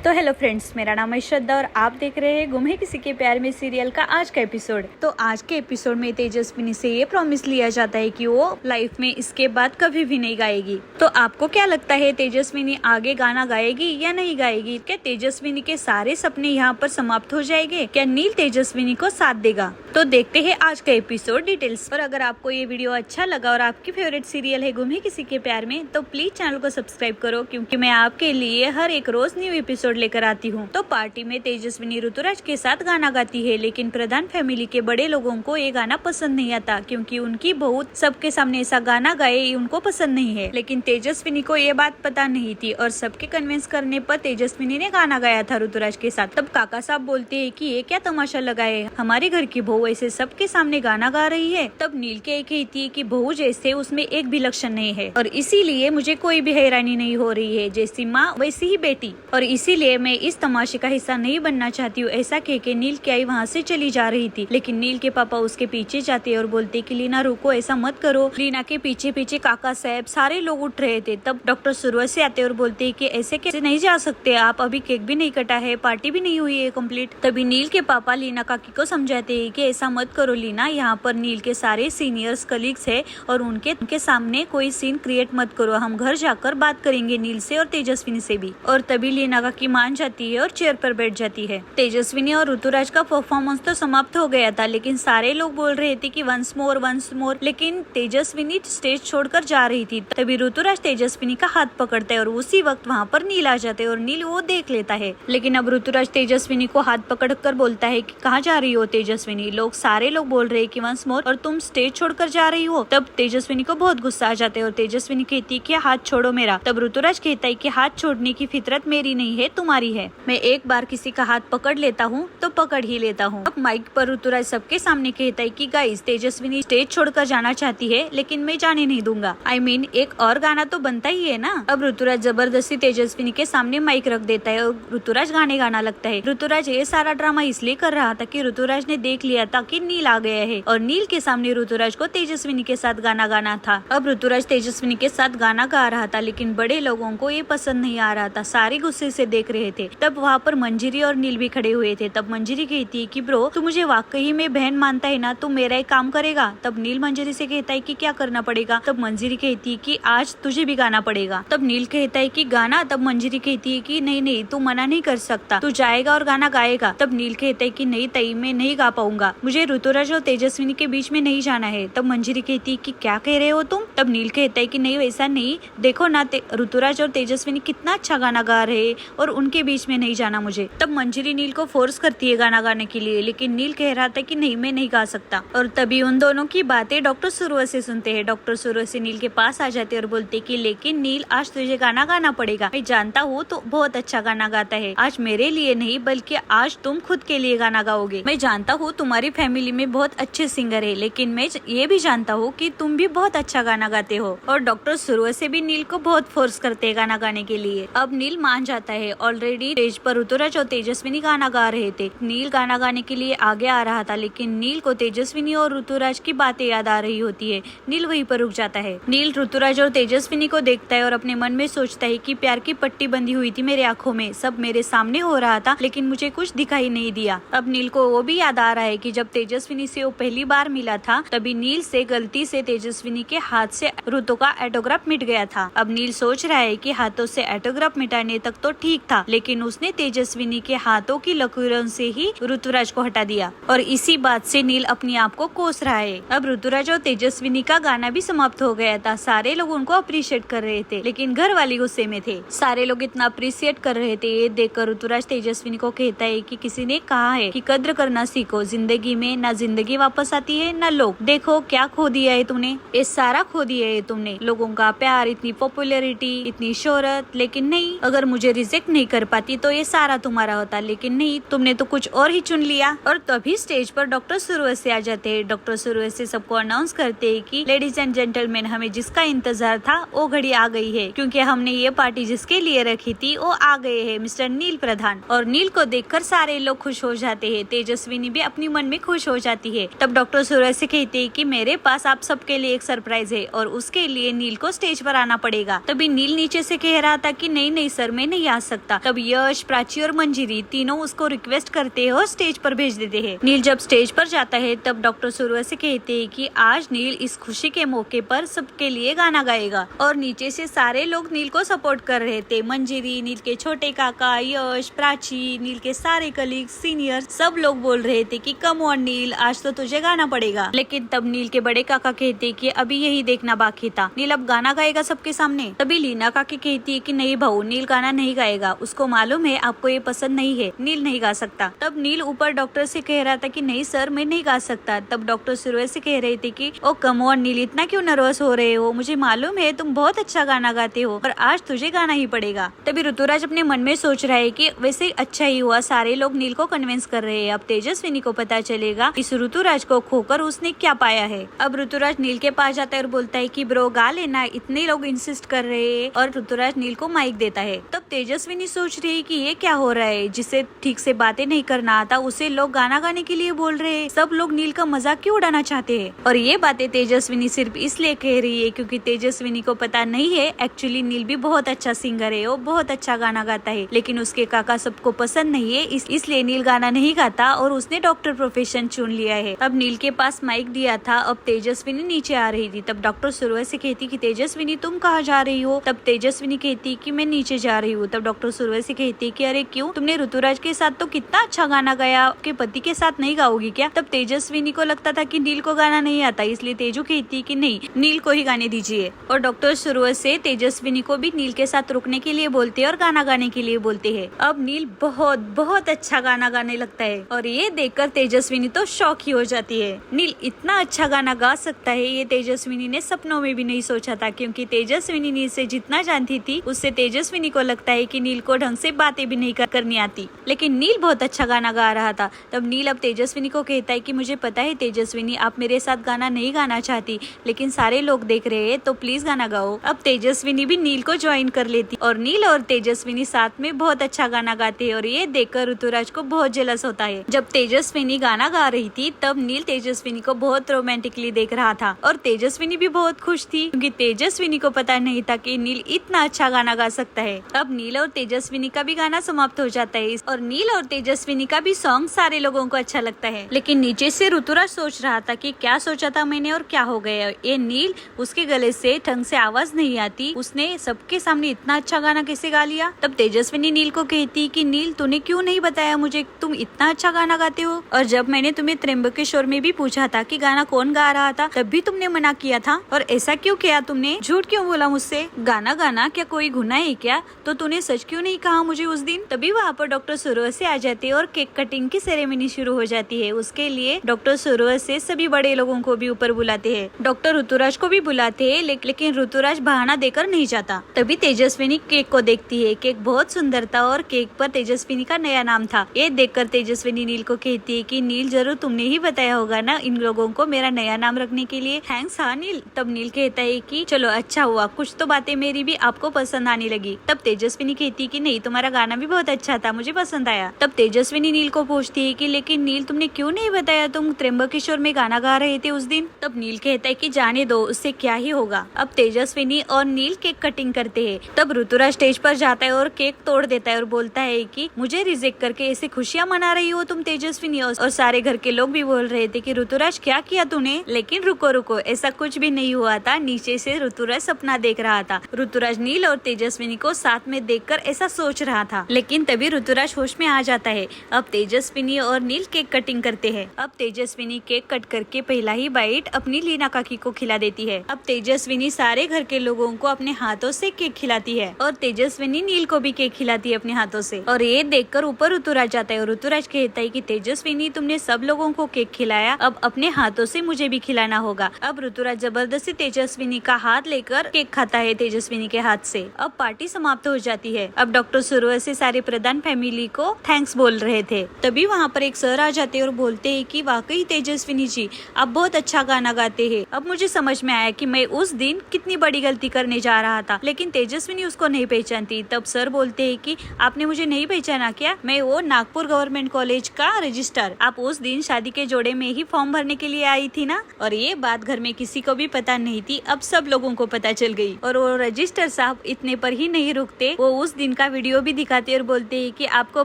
तो hello friends, मेरा नाम है श्रद्धा और आप देख रहे हैं गुम है किसी के प्यार में सीरियल का आज का एपिसोड। तो आज के एपिसोड में तेजस्विनी से ये प्रॉमिस लिया जाता है कि वो लाइफ में इसके बाद कभी भी नहीं गाएगी। तो आपको क्या लगता है, तेजस्विनी आगे गाना गाएगी या नहीं गाएगी? क्या तेजस्विनी के सारे सपने यहाँ पर समाप्त हो जाएंगे? क्या नील तेजस्विनी को साथ देगा? तो देखते हैं आज का एपिसोड डिटेल्स। और अगर आपको ये वीडियो अच्छा लगा और आपकी फेवरेट सीरियल है गुम है किसी के प्यार में, तो प्लीज चैनल को सब्सक्राइब करो, क्योंकि मैं आपके लिए हर एक रोज न्यू एपिसोड लेकर आती हूँ। तो पार्टी में तेजस्विनी ऋतुराज के साथ गाना गाती है, लेकिन प्रधान फैमिली के बड़े लोगों को ये गाना पसंद नहीं आता, क्योंकि उनकी बहू सबके सामने ऐसा गाना गाए उनको पसंद नहीं है। लेकिन तेजस्विनी को ये बात पता नहीं थी और सबके कन्विंस करने पर तेजस्विनी ने गाना गाया था ऋतुराज के साथ। तब काका साहब बोलते हैं कि ये क्या तमाशा लगाए, हमारे घर की बहू ऐसे सबके सामने गाना गा रही है। तब नील के कहती है कि बहू जैसे उसमें एक भी लक्षण नहीं है और इसीलिए मुझे कोई भी हैरानी नहीं हो रही है, जैसी माँ वैसी ही बेटी, और इसीलिए मैं इस तमाशे का हिस्सा नहीं बनना चाहती हूँ। ऐसा कह के नील की आई वहाँ से चली जा रही थी, लेकिन नील के पापा उसके पीछे जाते और बोलते कि लीना रुको, ऐसा मत करो। लीना के पीछे पीछे काका साहब सारे लोग उठ रहे थे। तब डॉक्टर सुरवत से आते और बोलते कि ऐसे कैसे नहीं जा सकते आप, अभी केक भी नहीं कटा है, पार्टी भी नहीं हुई है कंप्लीट। तभी नील के पापा लीना काकी को समझाते हैं कि ऐसा मत करो लीना, यहाँ पर नील के सारे सीनियर्स कलीग्स है और उनके सामने कोई सीन क्रिएट मत करो, हम घर जाकर बात करेंगे नील से और तेजस्विनी से भी। और तभी लीना काकी मान जाती है और चेयर पर बैठ जाती है। तेजस्विनी और ऋतुराज का परफॉर्मेंस तो समाप्त हो गया था, लेकिन सारे लोग बोल रहे थे कि वंस मोर, लेकिन तेजस्विनी स्टेज छोड़कर जा रही थी। तभी ऋतुराज तेजस्विनी का हाथ पकड़ता है और उसी वक्त वहाँ पर नील आ जाते हैं और नील वो देख लेता है। लेकिन अब ऋतुराज तेजस्विनी को हाथ पकड़कर बोलता है कि कहाँ जा रही हो तेजस्विनी, सारे लोग बोल रहे हैं कि वंस मोर और तुम स्टेज छोड़कर जा रही हो। तब तेजस्विनी को बहुत गुस्सा आ जाता है और तेजस्विनी कहती है कि हाथ छोड़ो मेरा। तब ऋतुराज कहता है कि हाथ छोड़ने की फितरत मेरी नहीं है, तुम्हारी है। मैं एक बार किसी का हाथ पकड़ लेता हूँ तो पकड़ ही लेता हूँ। अब माइक पर ऋतुराज सबके सामने कहता है कि गाइस, तेजस्विनी स्टेज छोड़कर जाना चाहती है, लेकिन मैं जाने नहीं दूंगा। I mean, एक और गाना तो बनता ही है ना। अब ऋतुराज जबरदस्ती तेजस्विनी के सामने माइक रख देता है और ऋतुराज गाने गाना लगता है। ऋतुराज ये सारा ड्रामा इसलिए कर रहा था कि ऋतुराज ने देख लिया था कि नील आ गया है और नील के सामने ऋतुराज को तेजस्विनी के साथ गाना गाना था। अब ऋतुराज तेजस्विनी के साथ गाना गा रहा था, लेकिन बड़े लोगों को ये पसंद नहीं आ रहा था, सारे गुस्से से देख रहे थे। तब वहाँ पर मंजरी और नील भी खड़े हुए थे। तब मंजरी कहती है कि ब्रो, तू मुझे वाकई में बहन मानता है ना, तू मेरा एक काम करेगा। तब नील मंजरी से कहता है कि क्या करना पड़ेगा? तब मंजरी कहती है कि आज तुझे भी गाना पड़ेगा। तब नील कहता है कि गाना? तब मंजरी कहती है कि नहीं, तू मना नहीं कर सकता, तू जाएगा और गाना गाएगा। तब नील कहता है कि नहीं तई, मैं नहीं गा पाऊंगा, मुझे ऋतुराज और तेजस्विनी के बीच में नहीं जाना है। तब मंजरी कहती है कि क्या कह रहे हो तुम? तब नील कहता है कि नहीं वैसा नहीं, देखो ना ऋतुराज और तेजस्विनी कितना अच्छा गाना गा रहे और उनके बीच में नहीं जाना मुझे। तब मंजरी नील को फोर्स करती है गाना गाने के लिए, लेकिन नील कह रहा था कि नहीं, मैं नहीं गा सकता। और तभी उन दोनों की बातें डॉक्टर सुरवत से सुनते हैं। डॉक्टर सुरवत से नील के पास आ जाते और बोलते कि लेकिन नील, आज तुझे गाना गाना पड़ेगा। मैं जानता हूँ तो बहुत अच्छा गाना गाता है, आज मेरे लिए नहीं बल्कि आज तुम खुद के लिए गाना गाओगे। मैं जानता हूँ तुम्हारी फैमिली में बहुत अच्छे सिंगर है, लेकिन मैं ये भी जानता हूँ कि तुम भी बहुत अच्छा गाना गाते हो। और डॉक्टर सुरवत से भी नील को बहुत फोर्स करते हैं गाना गाने के लिए। अब नील मान जाता है। ऑलरेडी स्टेज पर ऋतुराज और तेजस्विनी गाना गा रहे थे। नील गाना गाने के लिए आगे आ रहा था, लेकिन नील को तेजस्विनी और ऋतुराज की बातें याद आ रही होती है। नील वहीं पर रुक जाता है। नील ऋतुराज और तेजस्विनी को देखता है और अपने मन में सोचता है कि प्यार की पट्टी बंधी हुई थी मेरे आंखों में, सब मेरे सामने हो रहा था, लेकिन मुझे कुछ दिखाई नहीं दिया। अब नील को वो भी याद आ रहा है कि जब तेजस्विनी से वो पहली बार मिला था, तभी नील से गलती से तेजस्विनी के हाथ से ऋतु का ऑटोग्राफ मिट गया था। अब नील सोच रहा है कि हाथों से ऑटोग्राफ मिटाने तक तो ठीक था, लेकिन उसने तेजस्विनी के हाथों की लकीरों से ही ऋतुराज को हटा दिया और इसी बात से नील अपने आप को कोस रहा है। अब ऋतुराज और तेजस्विनी का गाना भी समाप्त हो गया था। सारे लोग उनको अप्रिशिएट कर रहे थे, लेकिन घर वाले गुस्से में थे। सारे लोग इतना अप्रिशिएट कर रहे थे, ये देखकर ऋतुराज तेजस्विनी को कहता है कि किसी ने कहा है कि कद्र करना सीखो, जिंदगी में ना जिंदगी वापस आती है ना लोग, देखो क्या खो दिया है तुमने, ये सारा खो दिया है तुमने, लोगों का प्यार, इतनी पॉपुलैरिटी, इतनी शोहरत, लेकिन नहीं, अगर मुझे रिजेक्ट नहीं कर पाती तो ये सारा तुम्हारा होता, लेकिन नहीं, तुमने तो कुछ और ही चुन लिया। और तभी स्टेज पर डॉक्टर सुरवत से आ जाते हैं। डॉक्टर सुरवत से सबको अनाउंस करते हैं कि लेडीज एंड जेंटलमैन, हमें जिसका इंतजार था वो घड़ी आ गई है, क्योंकि हमने ये पार्टी जिसके लिए रखी थी वो आ गए हैं, मिस्टर नील प्रधान। और नील को देखकर सारे लोग खुश हो जाते हैं। तेजस्विनी भी अपनी मन में खुश हो जाती है। तब डॉक्टर सुरवत से कहते हैं कि मेरे पास आप सबके लिए एक सरप्राइज है और उसके लिए नील को स्टेज पर आना पड़ेगा। तभी नील नीचे से कह रहा था कि नहीं सर, मैं नहीं आ सकता, जाएगा। तब यश, प्राची और मंजिरी तीनों उसको रिक्वेस्ट करते हैं और स्टेज पर भेज देते हैं। नील जब स्टेज पर जाता है तब डॉक्टर सुरवर से कहते हैं कि आज नील इस खुशी के मौके पर सबके लिए गाना गाएगा और नीचे से सारे लोग नील को सपोर्ट कर रहे थे। मंजिरी, नील के छोटे काका, यश, प्राची, नील के सारे कलीग, सीनियर सब लोग बोल रहे थे कि कम ऑन नील, आज तो तुझे गाना पड़ेगा। लेकिन तब नील के बड़े काका कहते कि अभी यही देखना बाकी था, नील अब गाना गाएगा सबके सामने। तभी लीना काकी कहती है कि नहीं भाऊ, नील गाना नहीं गाएगा, उसको मालूम है आपको ये पसंद नहीं है, नील नहीं गा सकता। तब नील ऊपर डॉक्टर से कह रहा था कि नहीं सर मैं नहीं गा सकता। तब डॉक्टर सुरवर से कह रहे थे कि ओ कम ऑन नील, इतना क्यों नर्वस हो रहे हो, मुझे मालूम है तुम बहुत अच्छा गाना गाते हो पर आज तुझे गाना ही पड़ेगा। तभी ऋतुराज अपने मन में सोच रहा है कि वैसे अच्छा ही हुआ सारे लोग नील को कन्विंस कर रहे हैं। अब तेजस्विनी को पता चलेगा इस ऋतुराज को खोकर उसने क्या पाया है। अब ऋतुराज नील के पास जाता है और बोलता है कि ब्रो गा लेना, इतने लोग इंसिस्ट कर रहे हैं, और ऋतुराज नील को माइक देता है। तब तेजस्विनी सोच रही है कि ये क्या हो रहा है, जिसे ठीक से बातें नहीं करना आता उसे लोग गाना गाने के लिए बोल रहे हैं, सब लोग नील का मजाक क्यों उड़ाना चाहते हैं। और ये बातें तेजस्विनी सिर्फ इसलिए कह रही है क्योंकि तेजस्विनी को पता नहीं है एक्चुअली नील भी बहुत अच्छा सिंगर है, वो बहुत अच्छा गाना गाता है, लेकिन उसके काका सबको पसंद नहीं है, इसलिए नील गाना नहीं गाता और उसने डॉक्टर प्रोफेशन चुन लिया है। अब नील के पास माइक दिया था। अब तेजस्विनी नीचे आ रही थी। तब डॉक्टर सुरवर से कहती कि तेजस्विनी तुम कहाँ जा रही हो। तब तेजस्विनी कहती कि मैं नीचे जा रही हूँ। तब डॉक्टर सुरवर से कहती कि अरे क्यों, तुमने ऋतुराज के साथ तो कितना अच्छा गाना गाया, आपके पति के साथ नहीं गाओगी क्या। तब तेजस्विनी को लगता था कि नील को गाना नहीं आता, इसलिए तेजू कहती कि नहीं, नील को ही गाने दीजिए। और डॉक्टर सुरवर से तेजस्विनी को भी नील के साथ रुकने के लिए बोलते हैं और गाना गाने के लिए बोलते हैं। अब नील बहुत बहुत अच्छा गाना गाने लगता है और ये देखकर तेजस्विनी तो शॉक ही हो जाती है। नील इतना अच्छा गाना गा सकता है ये तेजस्विनी ने सपनों में भी नहीं सोचा था, क्योंकि तेजस्विनी नील से जितना जानती थी उससे तेजस्विनी को लगता है कि नील को ढंग से बातें भी नहीं करनी आती, लेकिन नील बहुत अच्छा गाना गा रहा था। तब नील अब तेजस्विनी को कहता है कि मुझे पता है तेजस्विनी आप मेरे साथ गाना नहीं गाना चाहती, लेकिन सारे लोग देख रहे हैं तो प्लीज गाना गाओ। अब तेजस्विनी भी नील को ज्वाइन कर लेती और नील और तेजस्विनी साथ में बहुत अच्छा गाना गाते हैं और ये देखकर ऋतुराज को बहुत जेलस होता है। जब तेजस्विनी गाना गा रही थी तब नील तेजस्विनी को बहुत रोमांटिकली देख रहा था और तेजस्विनी भी बहुत खुश थी, क्योंकि तेजस्विनी को पता नहीं था कि नील इतना अच्छा गाना गा सकता है। अब नील और तेजस्विनी का भी गाना समाप्त हो जाता है और नील और तेजस्विनी का भी सॉन्ग सारे लोगों को अच्छा लगता है। लेकिन नीचे से ऋतुराज सोच रहा था कि क्या सोचा था मैंने और क्या हो गया। ये नील, उसके गले से ढंग से आवाज नहीं आती, उसने सबके सामने इतना अच्छा गाना कैसे गा लिया। तब तेजस्विनी नील को कहती कि नील तूने क्यों नहीं बताया मुझे तुम इतना अच्छा गाना गाते हो, और जब मैंने तुम्हें त्र्यंबकेश्वर में भी पूछा था कि गाना कौन गा रहा था तब भी तुमने मना किया था, और ऐसा क्यों किया तुमने, झूठ क्यों बोला मुझसे, गाना गाना क्या कोई गुनाह है क्या, तो तूने सच क्यों नहीं कहा मुझे उस दिन। तभी वहाँ पर डॉक्टर सुरवर से आ जाते और केक कटिंग की सेरेमनी शुरू हो जाती है। उसके लिए डॉक्टर सुरवर से सभी बड़े लोगों को भी ऊपर बुलाते हैं, डॉक्टर ऋतुराज को भी बुलाते हैं, लेकिन ऋतुराज बहाना देकर नहीं जाता। तभी तेजस्विनी केक को देखती है, केक बहुत सुंदर था और केक पर तेजस्विनी का नया नाम था। ये देखकर तेजस्विनी नील को कहती है कि नील जरूर तुमने ही बताया होगा ना इन लोगों को मेरा नया नाम रखने के लिए, थैंक्स हाँ नील। तब नील कहता है कि चलो अच्छा हुआ, कुछ तो बातें मेरी भी आपको पसंद आने लगी। तब तेजस्विनी कहती कि नहीं तुम्हारा गाना भी बहुत अच्छा था, मुझे पसंद आया। तब तेजस्विनी नील को पूछती है कि लेकिन नील तुमने क्यों नहीं बताया तुम त्र्यंबकेश्वर में गाना गा रहे थे उस दिन। तब नील कहता है कि जाने दो, उससे क्या ही होगा। अब तेजस्विनी और नील केक कटिंग करते हैं। तब ऋतुराज स्टेज पर जाता है और केक तोड़ देता है और बोलता है कि मुझे रिजेक्ट करके ऐसे खुशियां मना रही हो तुम तेजस्विनी, और सारे घर के लोग भी बोल रहे थे कि ऋतुराज क्या किया तूने। लेकिन रुको रुको, ऐसा कुछ भी नहीं हुआ था, नीचे से ऋतुराज सपना देख रहा था। ऋतुराज नील और तेजस्विनी को साथ में देखकर ऐसा सोच रहा था, लेकिन तभी ऋतुराज होश में आ जाता है। अब तेजस्विनी और नील केक कटिंग करते हैं। अब तेजस्विनी केक कट करके पहला ही बाइट अपनी लीना काकी को खिला देती है। अब तेजस्विनी सारे घर के लोगों को अपने हाथों से केक खिलाती है और तेजस्विनी नील को भी केक खिलाती है अपने हाथों से, और ये देखकर ऊपर ऋतुराज जाता है और ऋतुराज कहता है कि तेजस्विनी तुमने सब लोगों को केक खिलाया, अब अपने हाथों से मुझे भी खिलाना होगा। अब ऋतुराज जबरदस्ती तेजस्विनी का हाथ लेकर केक खाता है तेजस्विनी के हाथ से। अब पार्टी समाप्त हो जाती है। अब डॉक्टर सुरवर से सारे प्रधान फैमिली को थैंक्स बोल रहे थे। तभी वहाँ पर एक सर आ जाते और बोलते हैं कि वाकई तेजस्विनी जी आप बहुत अच्छा गाना गाते हैं। अब मुझे समझ में आया कि मैं उस दिन कितनी बड़ी गलती करने जा रहा था, लेकिन तेजस्विनी उसको नहीं पहचानती। तब सर बोलते हैं कि आपने मुझे नहीं पहचाना क्या, मैं वो नागपुर गवर्नमेंट कॉलेज का रजिस्टर, आप उस दिन शादी के जोड़े में ही फॉर्म भरने के लिए आई थी ना। और ये बात घर में किसी को भी पता नहीं थी, अब सब लोगों को पता चल गई। और वो रजिस्टर साहब इतने पर ही नहीं रुकते, वो उस दिन का वीडियो भी दिखाते और बोलते हैं कि आपको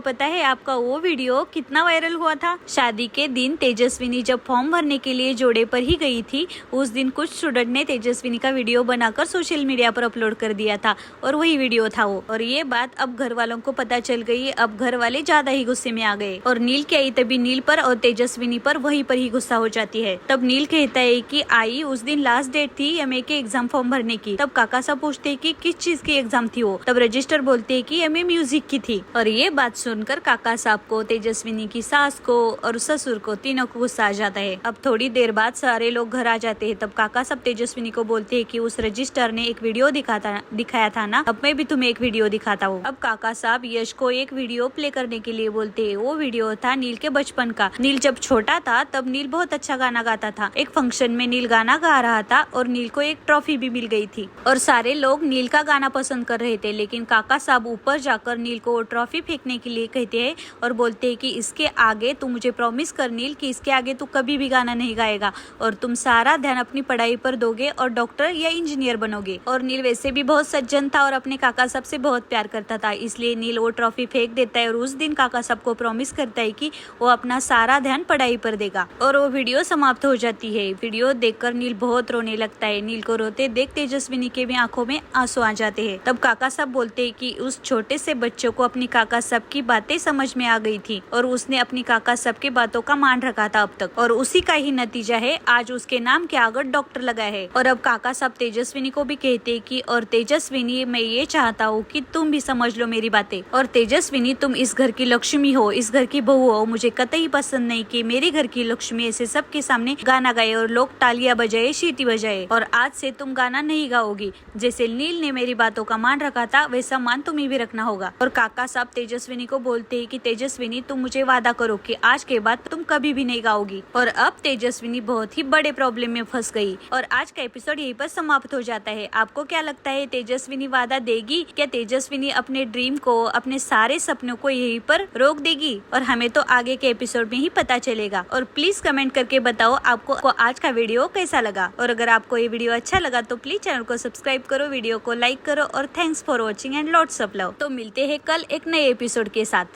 पता है आपका वो वीडियो कितना वायरल हुआ था। शादी के दिन तेजस्विनी जब फॉर्म भरने के लिए जोड़े पर ही गई थी, उस दिन कुछ स्टूडेंट ने तेजस्विनी का वीडियो बनाकर सोशल मीडिया पर अपलोड कर दिया था और वही वीडियो था वो। और ये बात अब घर वालों को पता चल गई। अब घर वाले ज्यादा ही गुस्से में आ गए और नील की आई तभी नील पर और तेजस्विनी पर वहीं पर ही गुस्सा हो जाती है। तब नील कहता है कि आई उस दिन लास्ट डेट थी एमए के एग्जाम फॉर्म भरने की। तब काका साहब पूछते हैं कि किस चीज की एग्जाम थी वो। तब रजिस्टर बोलते हैं कि एमए म्यूजिक की थी। और ये बात सुनकर काका साहब को, तेजस्विनी की सास को और ससुर को, तीनों को गुस्सा आ जाता है। अब थोड़ी देर बाद सारे लोग घर आ जाते हैं। तब काका साहब तेजस्विनी को बोलते हैं कि उस रजिस्टर ने एक वीडियो दिखाया था ना, अब मैं भी तुम्हें एक वीडियो दिखाता हूँ। अब काका साहब यश को एक वीडियो प्ले करने के लिए बोलते हैं। वो वीडियो था नील के बचपन का। नील जब छोटा था तब नील बहुत अच्छा गाना गाता था। एक फंक्शन में नील गाना गा रहा था और नील को एक ट्रॉफी भी मिल गई थी और सारे लोग नील का गाना पसंद कर रहे थे। लेकिन काका साहब ऊपर जाकर नील को वो ट्रॉफी फेंकने के लिए कहते हैं और बोलते हैं कि इसके आगे तू मुझे प्रॉमिस कर नील कि इसके आगे तू कभी भी गाना नहीं गाएगा और तुम सारा ध्यान अपनी पढ़ाई पर दोगे और डॉक्टर या इंजीनियर बनोगे। और नील वैसे भी बहुत सज्जन था और अपने काका साहब से बहुत प्यार करता था, इसलिए नील वो ट्रॉफी फेंक देता है और उस दिन काका साहब को प्रॉमिस करता है कि वो अपना सारा ध्यान पढ़ाई पर देगा। और वो वीडियो समाप्त हो जाती है। वीडियो देखकर नील बहुत रोने लगता है। नील को रोते देख तेजस्विनी के भी आंखों में आंसू आ जाते हैं। तब काका साहब बोलते हैं कि उस छोटे से बच्चों को अपनी काका साहब की बातें समझ में आ गई थी और उसने अपनी काका साहब की बातों का मान रखा था अब तक, और उसी का ही नतीजा है आज उसके नाम के आगे डॉक्टर लगा है। और अब काका साहब तेजस्विनी को भी कहते कि और तेजस्विनी मैं ये चाहता हूँ कि तुम भी समझ लो मेरी बातें, और तेजस्विनी तुम इस घर की लक्ष्मी हो, इस घर की बहू हो। मुझे कतई पसंद नहीं कि मेरे घर की लक्ष्मी ऐसे सबके सामने गाना गाए और लोग तालियां बजाए, सीटी बजाए। और आज से तुम गाना नहीं गाओगी। जैसे नील ने मेरी बातों का मान रखा था वैसा मान तुम्हें भी रखना होगा। और काका साहब तेजस्विनी को बोलते हैं कि तेजस्विनी तुम मुझे वादा करो कि आज के बाद तुम कभी भी नहीं गाओगी। और अब तेजस्विनी बहुत ही बड़े प्रॉब्लम में फंस गई। और आज का एपिसोड यहीं पर समाप्त हो जाता है। आपको क्या लगता है तेजस्विनी वादा देगी? क्या तेजस्विनी अपने ड्रीम को, अपने सारे सपनों को यहीं पर रोक देगी? और हमें तो आगे के एपिसोड में ही पता चलेगा। और प्लीज कमेंट करके बताओ आपको आज का वीडियो कैसा लगा। और अगर आपको ये वीडियो अच्छा लगा तो प्लीज चैनल को सब्सक्राइब करो, वीडियो को लाइक करो और thanks for watching and lots of love. तो मिलते हैं कल एक नए एपिसोड के साथ।